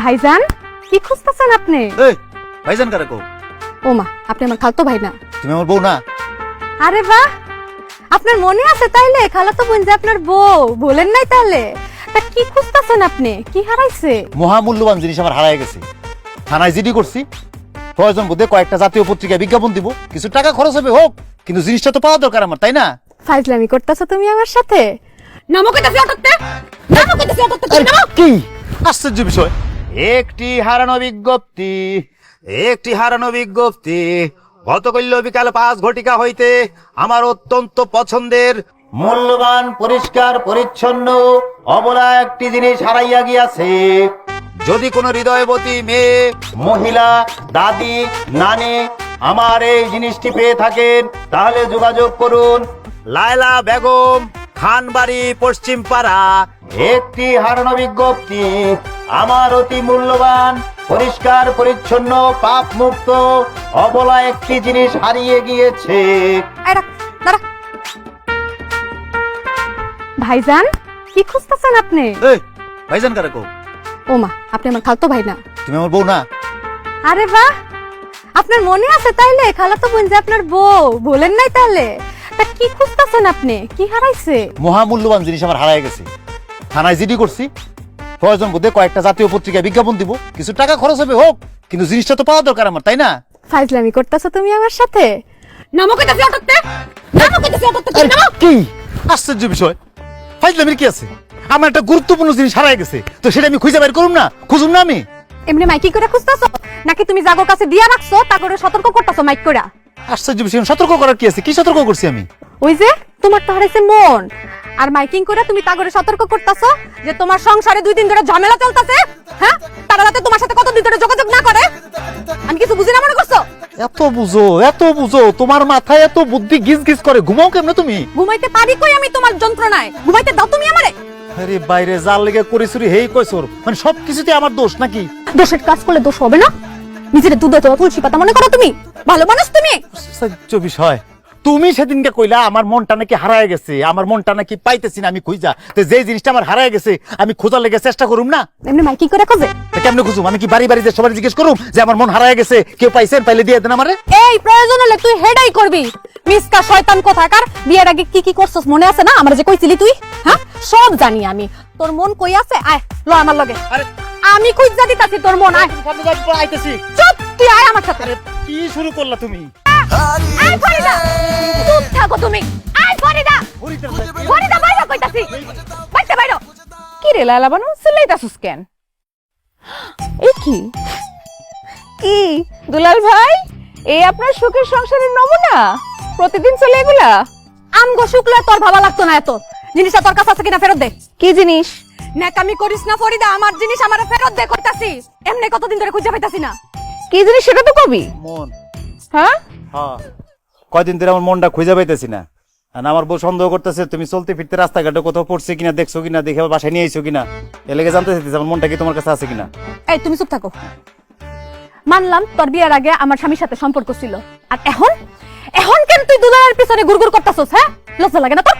ভাইজান কি খুঁজতেছেন আপনি? এই ভাইজান কারে কও? ওমা, আপনি আমার খালতো ভাই না? তুমি আমার বউ না? আরে বাহ, আপনার মনে আছে তাইলে খালাতো বোন যে আপনার বউ, বলেন নাই তাহলে? তা কি খুঁজতেছেন আপনি? কি হারাইছে? মহামূল্যবান জিনিস আমার হারায় গেছে। থানায় জিডি করছি, প্রয়োজন বোধে কয়েকটা জাতীয় পত্রিকায় বিজ্ঞাপন দিব, কিছু টাকা খরচ হবে হোক, কিন্তু জিনিসটা তো পাওয়া দরকার আমার, তাই না? ফাইজলামি করতেছো তুমি আমার সাথে? নামো কইতাছি অটকতে, নামো কইতাছি অটকতে, তুমি নামো। কি আশ্চর্য বিষয়! একটি হারানো বিজ্ঞপ্তি, একটি হারানো বিজ্ঞপ্তি। গতকাল বিকাল 5 ঘটিকা হইতে আমার অত্যন্ত পছন্দের মূল্যবান পরিষ্কার পরিচ্ছন্ন অবলা একটি জিনিস হারাইয়া গিয়াছে। যদি কোনো হৃদয়বতী মেয়ে, মহিলা, দাদি, নানি আমার এই জিনিসটি পেয়ে থাকেন তাহলে যোগাযোগ করুন। লায়লা বেগম, খানবাড়ি, পশ্চিম পাড়া। একটি হারানো বিজ্ঞপ্তি, আমার অতি মূল্যবান পরিষ্কার পরিচ্ছন্ন পাপ মুক্ত অবলা একটি জিনিস হারিয়ে গিয়েছে। দাঁড়া। ভাইজান কি খুঁজতেছেন আপনি? এই ভাইজান কারে কও? ওমা, আপনি আমার খালতো ভাই না? তুমি আমার বউ না? আরে বাহ, আপনার মনে আছে তাইলে খালাতো বোন যে আপনার বউ, বলেন নাই তাহলে? তা কি খুঁজতেছেন আপনি? কি হারাইছে? মহামূল্যবান জিনিস আমার হারায় গেছে। থানায় জিডি করছি, প্রয়োজন বোধে কয়েকটা জাতীয় পত্রিকায় বিজ্ঞাপন দিব, কিছু টাকা খরচ হবে হোক, কিন্তু জিনিসটা তো পাওয়া দরকার আমার, তাই না? ফাইজলামি করতেছো তুমি আমার সাথে? নামো কইতাছি অটকতে, নামো কইতাছি অটকতে, তুমি নামো। কি আশ্চর্য বিষয়! ফাইজলামির কি আছে? আমার একটা গুরুত্বপূর্ণ জিনিস হারায় গেছে, তো সেটা আমি খুঁজে বের করুম না? খুঁজুম না আমি? এমনি মাইকি করে খুঁজতেছো নাকি তুমি জাগোর কাছে দিয়া রাখছো তা করে সতর্ক করতেছো মাইক কইরা? আশ্চর্য বিষয়! সতর্ক করার কি আছে? কি সতর্ক করছি আমি? ওই যে তোমার তো হারাইছে মন, আর মাইকিং করে তুমি তাগরে সতর্ক করতেছো যে তোমার সংসারে 2 দিন ধরে ঝামেলা চলতেছে। হ্যাঁ, তারা যাতে তোমার সাথে কতদিন ধরে যোগাযোগ না করে। আমি কিছু বুঝি না মনে করছো? এত বুঝো, তোমার মাথায় এত বুদ্ধি গিজ গিজ করে, ঘুমাও কেমনে তুমি? ঘুমাইতে পারি কই আমি তোমার যন্ত্রণায়? ঘুমাইতে দাও তুমি আমারে? আরে বাইরে জাল লেগে করিছুরি হেই কইছর, মানে সবকিছুতে আমার দোষ নাকি? দোষের কাজ করলে দোষ হবে না? নিজের দুধে তো তুলসী পাতা মনে করো তুমি? ভালো মানুষ তুমি? আশ্চর্য বিষয়! তুমি সেদিনকে কইলা আমার মনটা নাকি হারায় গেছে, আমার মনটা নাকি পাইতেছি না আমি খুঁজা। তো যে জিনিসটা আমার হারায় গেছে আমি খোঁজার লেগে চেষ্টা করুম না? এমনি মাইকিং করে খোঁজে? তা কেমনে খুঁজুম? আমি কি বাড়ি বাড়ি যে সবাই জিজ্ঞেস করুম যে আমার মন হারায় গেছে, কেউ পাইছেন? পাইলে দিয়ে দেন আমারে। এই প্রয়োজন হলে তুই হেডাই করবি। মিসকা শয়তান কোথাকার, বিয়ের আগে কি কি করছস মনে আছে না? আমার যে কইছিলি তুই, হ্যাঁ সব জানি আমি। তোর মন কই আছে? আয় ল আমার লগে। আরে আমি খুঁজা দিতাছি তোর মন। আয়, আইতেছি। চুপ, তুই আয় আমার সাথে। কি শুরু করলা তুমি? আয় ফরিদা, চুপ থাকো তুমি। আয় ফরিদা, ফরিদা বাইরে কইতাছি, বাইরে বাইরে। কি রে লালা বানু, চিল্লাইতাছস কেন? এ কি কি দুলাল ভাই, এই আপনার সুখের সংসারের নমুনা? প্রতিদিন চলে এগুলা? আমগো শুক্লা তোর ভাবা লাগতো না এত। জিনিসটা তোর কাছে আছে কিনা ফেরত দে। কি জিনিস? নেকামি করিস না ফরিদা, আমার জিনিস আমারে ফেরত দে কইতাছি। এমনি কতদিন ধরে খুঁজে পাইতাছি না। কি জিনিস সেটা তো কবি। মন? হ্যাঁ, হ্যাঁ, কয়দিন ধরে আমার মনটা খুঁজে পাইতেছি না। আর আমার বউ সন্দেহ করতেছে তুমি চলতে ফিরতে রাস্তাঘাটে কোথাও পড়ছে কিনা, দেখছো কিনা, দেখে আবার বাসায় নিয়ে আইছো কিনা। এর লেগে জানতে চাইতেছি আমার মনটা কি তোমার কাছে আছে কিনা। এই তুমি চুপ থাকো। মানলাম তোর বিয়ের আগে আমার স্বামীর সাথে সম্পর্ক ছিল, আর এখন এখন কেন তুই দুলালের পিছনে গুড়গুড় করতাছস? হ্যাঁ, লজ্জা লাগে না তোর?